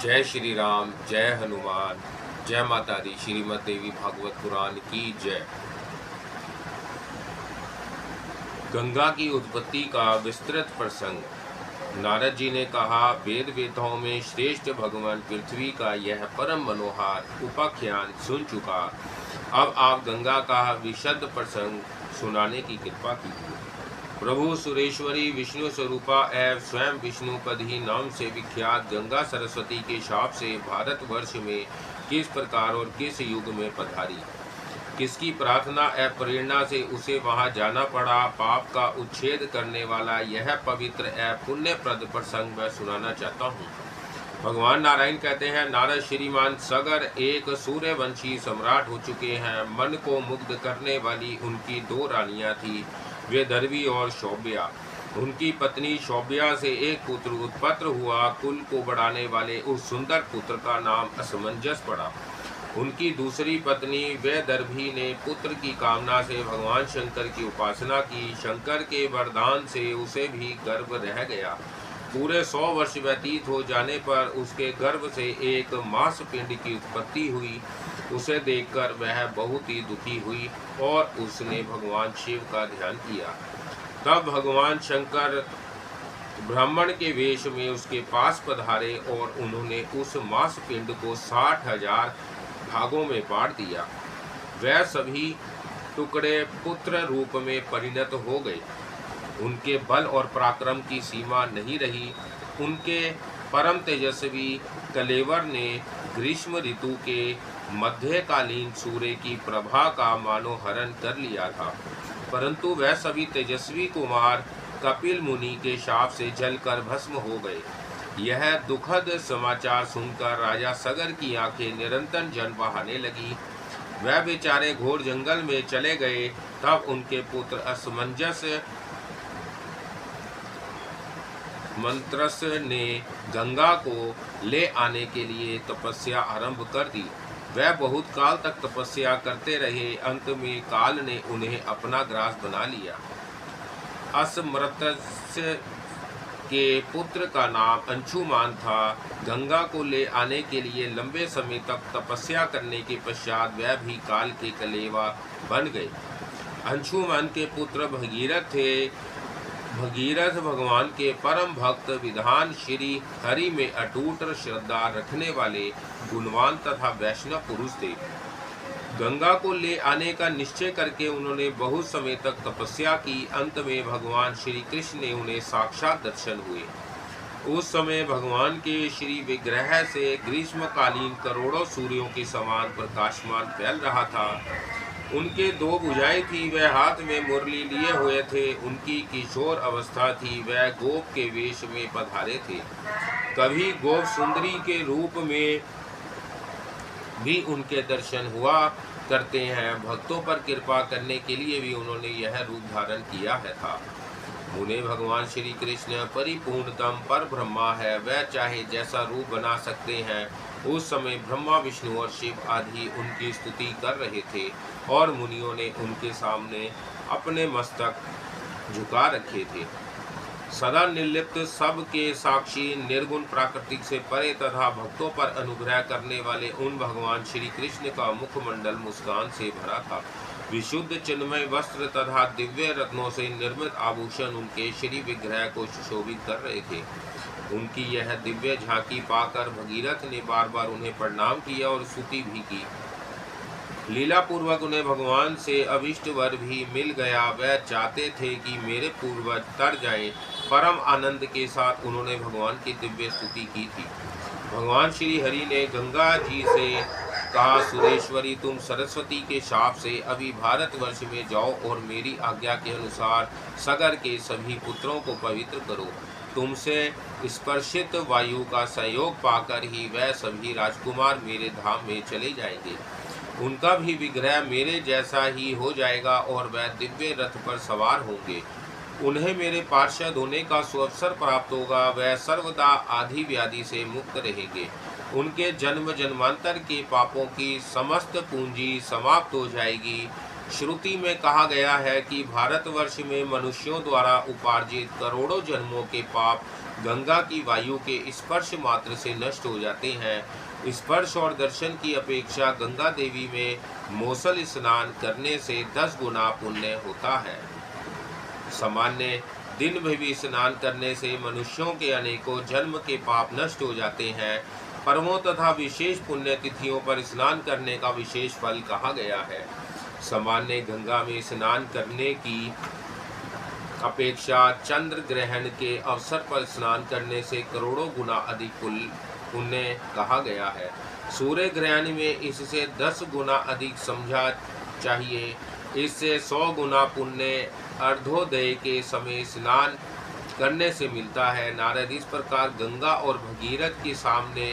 जय श्री राम, जय हनुमान, जय माता दी। श्रीमद् देवी भागवत पुराण की जय। गंगा की उत्पत्ति का विस्तृत प्रसंग। नारद जी ने कहा, वेद वेदाओं में श्रेष्ठ भगवान पृथ्वी का यह परम मनोहर उपाख्यान सुन चुका। अब आप गंगा का विशद प्रसंग सुनाने की कृपा कीजिए। प्रभु सुरेश्वरी विष्णु स्वरूपा एवं स्वयं विष्णुपद ही नाम से विख्यात गंगा सरस्वती के शाप से भारतवर्ष में किस प्रकार और किस युग में पधारी, किसकी प्रार्थना एवं प्रेरणा से उसे वहां जाना पड़ा, पाप का उच्छेद करने वाला यह पवित्र एवं पुण्यप्रद प्रसंग मैं सुनाना चाहता हूँ। भगवान नारायण कहते हैं, नारद श्रीमान सगर एक सूर्यवंशी सम्राट हो चुके हैं। मन को मुग्ध करने वाली उनकी दो रानियां थी, वे दर्वी और शौब्या। उनकी पत्नी शौब्या से एक पुत्र उत्पन्न हुआ। कुल को बढ़ाने वाले उस सुंदर पुत्र का नाम असमंजस पड़ा। उनकी दूसरी पत्नी वैदर्भी ने पुत्र की कामना से भगवान शंकर की उपासना की। शंकर के वरदान से उसे भी गर्भ रह गया। पूरे 100 वर्ष व्यतीत हो जाने पर उसके गर्भ से एक मांस पिंड की उत्पत्ति हुई। उसे देखकर वह बहुत ही दुखी हुई और उसने भगवान शिव का ध्यान किया। तब भगवान शंकर ब्राह्मण के वेश में उसके पास पधारे और उन्होंने उस मांस पिंड को 60,000 भागों में बांट दिया। वह सभी टुकड़े पुत्र रूप में परिणत हो गए। उनके बल और पराक्रम की सीमा नहीं रही। उनके परम तेजस्वी कलेवर ने ग्रीष्म ऋतु के मध्यकालीन सूर्य की प्रभा का मानो हरण कर लिया था, परंतु वह सभी तेजस्वी कुमार कपिल मुनि के शाप से जलकर भस्म हो गए। यह दुखद समाचार सुनकर राजा सगर की आंखें निरंतर जल बहाने लगी। वह बेचारे घोर जंगल में चले गए। तब उनके पुत्र असमंजस मंत्रस ने गंगा को ले आने के लिए तपस्या आरंभ कर दी। वह बहुत काल तक तपस्या करते रहे। अंत में काल ने उन्हें अपना ग्रास बना लिया। असमृतस के पुत्र का नाम अंशुमान था। गंगा को ले आने के लिए लंबे समय तक तपस्या करने के पश्चात वह भी काल के कलेवा बन गए। अंशुमान के पुत्र भगीरथ थे। भगीरथ भगवान के परम भक्त विधान श्री हरि में अटूट श्रद्धा रखने वाले गुणवान तथा वैष्णव पुरुष थे। गंगा को ले आने का निश्चय करके उन्होंने बहुत समय तक तपस्या की। अंत में भगवान श्री कृष्ण ने उन्हें साक्षात दर्शन हुए। उस समय भगवान के श्री विग्रह से ग्रीष्मकालीन करोड़ों सूर्यों के समान प्रकाशमान फैल रहा था। उनके दो भुजाएं थी, वह हाथ में मुरली लिए हुए थे। उनकी किशोर अवस्था थी, वह गोप के वेश में पधारे थे। कभी गोप सुंदरी के रूप में भी उनके दर्शन हुआ करते हैं। भक्तों पर कृपा करने के लिए भी उन्होंने यह रूप धारण किया है था। उन्हें भगवान श्री कृष्ण परिपूर्णतम पर ब्रह्मा है, वह चाहे जैसा रूप बना सकते हैं। उस समय ब्रह्मा विष्णु और शिव आदि उनकी स्तुति कर रहे थे और मुनियों ने उनके सामने अपने मस्तक झुका रखे थे। सदा निर्लिप्त, सबके साक्षी, निर्गुण, प्राकृतिक से परे तथा भक्तों पर अनुग्रह करने वाले उन भगवान श्री कृष्ण का मुखमंडल मुस्कान से भरा था। विशुद्ध चिन्मय वस्त्र तथा दिव्य रत्नों से निर्मित आभूषण उनके श्री विग्रह को सुशोभित कर रहे थे। उनकी यह दिव्य झांकी पाकर भगीरथ ने बार बार उन्हें प्रणाम किया और स्तुति भी की। लीला पूर्वक उन्हें भगवान से अभिष्ट वर भी मिल गया। वह चाहते थे कि मेरे पूर्वज तर जाएं। परम आनंद के साथ उन्होंने भगवान की दिव्य स्तुति की थी। भगवान श्री हरि ने गंगा जी से कहा, सुरेश्वरी, तुम सरस्वती के शाप से अभी भारतवर्ष में जाओ और मेरी आज्ञा के अनुसार सगर के सभी पुत्रों को पवित्र करो। तुमसे स्पर्शित वायु का सहयोग पाकर ही वह सभी राजकुमार मेरे धाम में चले जाएंगे। उनका भी विग्रह मेरे जैसा ही हो जाएगा और वह दिव्य रथ पर सवार होंगे। उन्हें मेरे पार्षद होने का सुअवसर प्राप्त होगा। वह सर्वदा आदि व्याधि से मुक्त रहेंगे। उनके जन्म जन्मांतर के पापों की समस्त पूंजी समाप्त हो जाएगी। श्रुति में कहा गया है कि भारतवर्ष में मनुष्यों द्वारा उपार्जित करोड़ों जन्मों के पाप गंगा की वायु के स्पर्श मात्र से नष्ट हो जाते हैं। स्पर्श और दर्शन की अपेक्षा गंगा देवी में मौसल स्नान करने से 10 गुना पुण्य होता है। सामान्य दिन में भी स्नान करने से मनुष्यों के अनेकों जन्म के पाप नष्ट हो जाते हैं। पर्वों तथा विशेष पुण्य तिथियों पर स्नान करने का विशेष फल कहा गया है। सामान्य गंगा में स्नान करने की अपेक्षा चंद्र ग्रहण के अवसर पर स्नान करने से करोड़ों गुना अधिक पुण्य कहा गया है। सूर्य ग्रहण में इससे 10 गुना अधिक समझा चाहिए। इससे 100 गुना पुण्य अर्धोदय के समय स्नान करने से मिलता है। नारद इस प्रकार गंगा और भगीरथ के सामने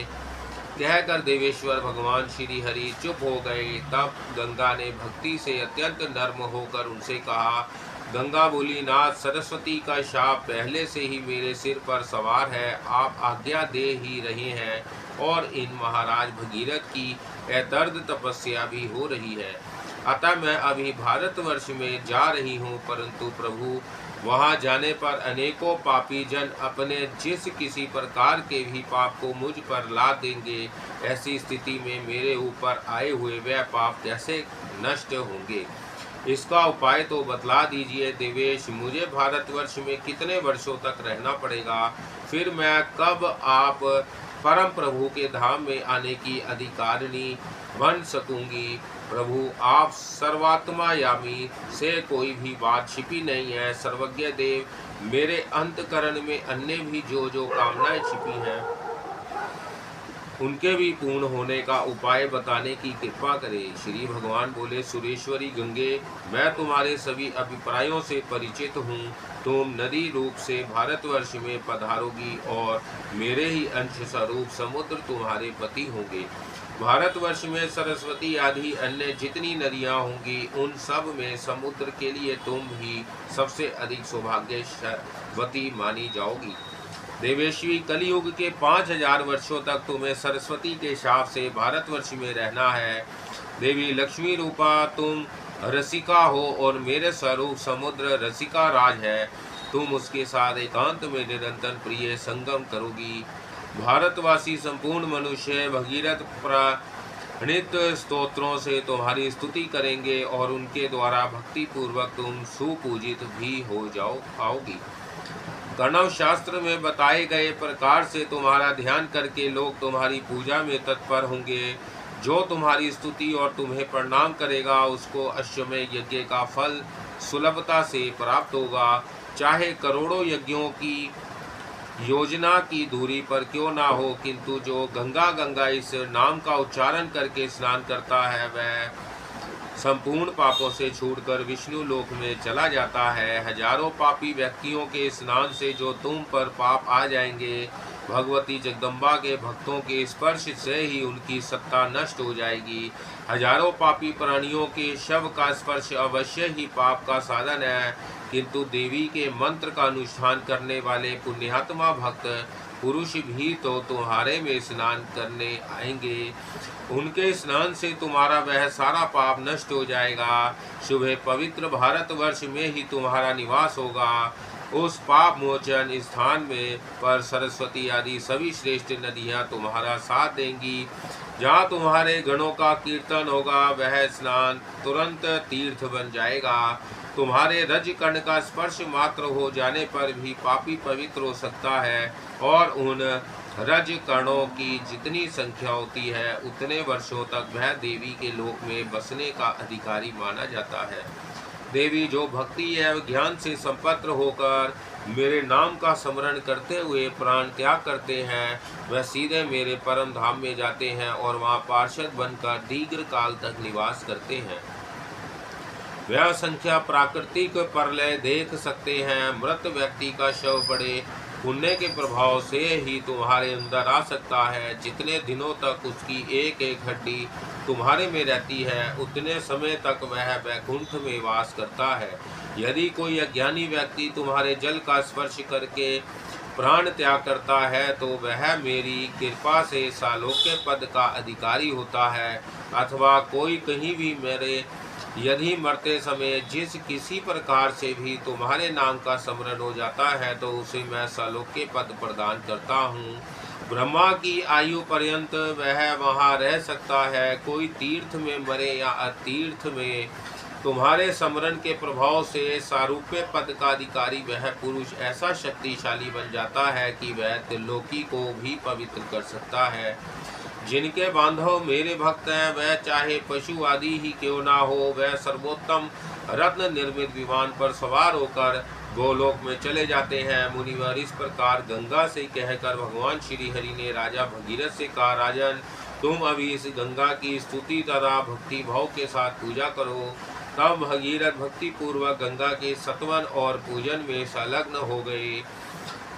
कहकर देवेश्वर भगवान श्री हरि चुप हो गए। तब गंगा ने भक्ति से अत्यंत नर्म होकर उनसे कहा, गंगा बोली, नाथ, सरस्वती का शाप पहले से ही मेरे सिर पर सवार है। आप आज्ञा दे ही रहे हैं और इन महाराज भगीरथ की अतर्द तपस्या भी हो रही है। अतः मैं अभी भारतवर्ष में जा रही हूँ, परंतु प्रभु वहाँ जाने पर अनेकों पापी जन अपने जिस किसी प्रकार के भी पाप को मुझ पर ला देंगे। ऐसी स्थिति में मेरे ऊपर आए हुए वह पाप कैसे नष्ट होंगे? इसका उपाय तो बतला दीजिए देवेश। मुझे भारतवर्ष में कितने वर्षों तक रहना पड़ेगा? फिर मैं कब आप परम प्रभु के धाम में आने की अधिकारिणी बन सकूंगी? प्रभु, आप सर्वात्मा यामी से कोई भी बात छिपी नहीं है। सर्वज्ञ देव, मेरे अंतकरण में अन्य भी जो जो कामनाएं छिपी हैं उनके भी पूर्ण होने का उपाय बताने की कृपा करें। श्री भगवान बोले, सुरेश्वरी गंगे, मैं तुम्हारे सभी अभिप्रायों से परिचित हूँ। तुम नदी रूप से भारतवर्ष में पधारोगी और मेरे ही अंश स्वरूप समुद्र तुम्हारे पति होंगे। भारतवर्ष में सरस्वती आदि अन्य जितनी नदियाँ होंगी उन सब में समुद्र के लिए तुम ही सबसे अधिक सौभाग्यवती मानी जाओगी। देवेश्वरी, कलियुग के 5000 वर्षों तक तुम्हें सरस्वती के शाप से भारतवर्ष में रहना है। देवी लक्ष्मी रूपा तुम रसिका हो और मेरे स्वरूप समुद्र रसिका राज है। तुम उसके साथ एकांत में निरंतर प्रिय संगम करोगी। भारतवासी संपूर्ण मनुष्य भगीरथ प्रणीत स्तोत्रों से तुम्हारी स्तुति करेंगे और उनके द्वारा भक्ति पूर्वक तुम सुपूजित भी हो आओगी। कणव शास्त्र में बताए गए प्रकार से तुम्हारा ध्यान करके लोग तुम्हारी पूजा में तत्पर होंगे। जो तुम्हारी स्तुति और तुम्हें प्रणाम करेगा उसको अश्वमेध यज्ञ का फल सुलभता से प्राप्त होगा। चाहे करोड़ों यज्ञों की योजना की दूरी पर क्यों ना हो, किंतु जो गंगा गंगा इस नाम का उच्चारण करके स्नान करता है वह संपूर्ण पापों से छूटकर विष्णु लोक में चला जाता है। हजारों पापी व्यक्तियों के स्नान से जो तुम पर पाप आ जाएंगे, भगवती जगदम्बा के भक्तों के स्पर्श से ही उनकी सत्ता नष्ट हो जाएगी। हजारों पापी प्राणियों के शव का स्पर्श अवश्य ही पाप का साधन है, किंतु देवी के मंत्र का अनुष्ठान करने वाले पुण्यात्मा भक्त पुरुष भी तो तुम्हारे में स्नान करने आएंगे। उनके स्नान से तुम्हारा वह सारा पाप नष्ट हो जाएगा। शुभ पवित्र भारतवर्ष में ही तुम्हारा निवास होगा। उस पाप मोचन स्थान में पर सरस्वती आदि सभी श्रेष्ठ नदियाँ तुम्हारा साथ देंगी। जहाँ तुम्हारे गणों का कीर्तन होगा वह स्नान तुरंत तीर्थ बन जाएगा। तुम्हारे रज कण का स्पर्श मात्र हो जाने पर भी पापी पवित्र हो सकता है और उन रज कणों की जितनी संख्या होती है उतने वर्षों तक वह देवी के लोक में बसने का अधिकारी माना जाता है। देवी, जो भक्ति एवं ज्ञान से संपन्न होकर मेरे नाम का स्मरण करते हुए प्राण त्याग करते हैं वह सीधे मेरे परम धाम में जाते हैं और वहाँ पार्षद बनकर दीर्घ काल तक निवास करते हैं। वह संख्या प्राकृतिक प्रलय देख सकते हैं। मृत व्यक्ति का शव बड़े पुण्य के प्रभाव से ही तुम्हारे अंदर आ सकता है। जितने दिनों तक उसकी एक एक हड्डी तुम्हारे में रहती है उतने समय तक वह वैकुंठ में वास करता है। यदि कोई अज्ञानी व्यक्ति तुम्हारे जल का स्पर्श करके प्राण त्याग करता है तो वह मेरी कृपा से सालोक्य पद का अधिकारी होता है, अथवा कोई कहीं भी मेरे यदि मरते समय जिस किसी प्रकार से भी तुम्हारे नाम का स्मरण हो जाता है तो उसे मैं सालोक्य पद प्रदान करता हूँ। ब्रह्मा की आयु पर्यंत वह वहाँ रह सकता है। कोई तीर्थ में मरे या अतीर्थ में तुम्हारे स्मरण के प्रभाव से सारूप्य पद का अधिकारी वह पुरुष ऐसा शक्तिशाली बन जाता है कि वह त्रिलोकी को भी पवित्र कर सकता है। जिनके बांधव मेरे भक्त हैं, वह चाहे पशु आदि ही क्यों ना हो, वह सर्वोत्तम रत्न निर्मित विमान पर सवार होकर गोलोक में चले जाते हैं। मुनिवर इस प्रकार गंगा से कहकर भगवान श्री हरि ने राजा भगीरथ से कहा, राजन, तुम अभी इस गंगा की स्तुति तथा भक्ति भाव के साथ पूजा करो। तब भगीरथ भक्ति पूर्वक गंगा के सत्वन और पूजन में संलग्न हो गए।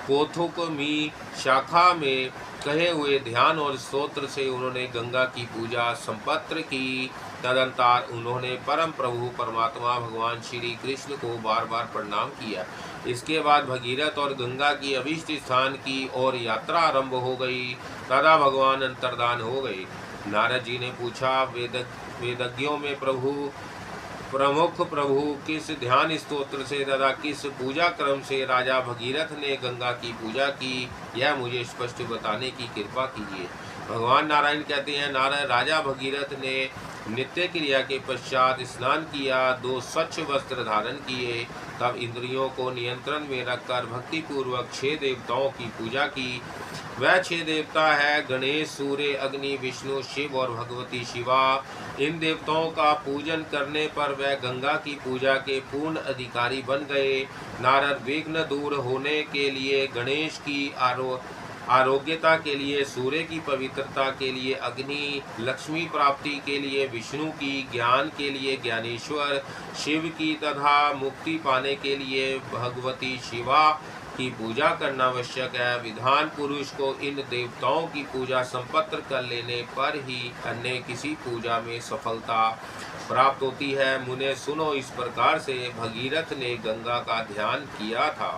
कोथुक मी शाखा में कहे हुए ध्यान और स्तोत्र से उन्होंने गंगा की पूजा संपन्न की। तदंतर उन्होंने परम प्रभु परमात्मा भगवान श्री कृष्ण को बार बार प्रणाम किया। इसके बाद भगीरथ और गंगा की अभिष्ट स्थान की ओर यात्रा आरंभ हो गई। तथा भगवान अंतर्धान हो गए। नारद जी ने पूछा, वेदज्ञों में प्रमुख प्रभु किस ध्यान स्तोत्र से तथा किस पूजा क्रम से राजा भगीरथ ने गंगा की पूजा की, यह मुझे स्पष्ट बताने की कृपा कीजिए। भगवान नारायण कहते हैं, नारायण, राजा भगीरथ ने नित्य क्रिया के पश्चात स्नान किया, 2 स्वच्छ वस्त्र धारण किए, तब इंद्रियों को नियंत्रण में रखकर भक्ति पूर्वक 6 देवताओं की पूजा की। वह 6 देवता है गणेश, सूर्य, अग्नि, विष्णु, शिव और भगवती शिवा। इन देवताओं का पूजन करने पर वह गंगा की पूजा के पूर्ण अधिकारी बन गए। नारद, विघ्न दूर होने के लिए गणेश की आरोग्यता के लिए, सूर्य की पवित्रता के लिए अग्नि, लक्ष्मी प्राप्ति के लिए विष्णु की, ज्ञान के लिए ज्ञानेश्वर शिव की तथा मुक्ति पाने के लिए भगवती शिवा की पूजा करना आवश्यक है। विधान पुरुष को इन देवताओं की पूजा संपन्न कर लेने पर ही अन्य किसी पूजा में सफलता प्राप्त होती है। मुने सुनो, इस प्रकार से भगीरथ ने गंगा का ध्यान किया था।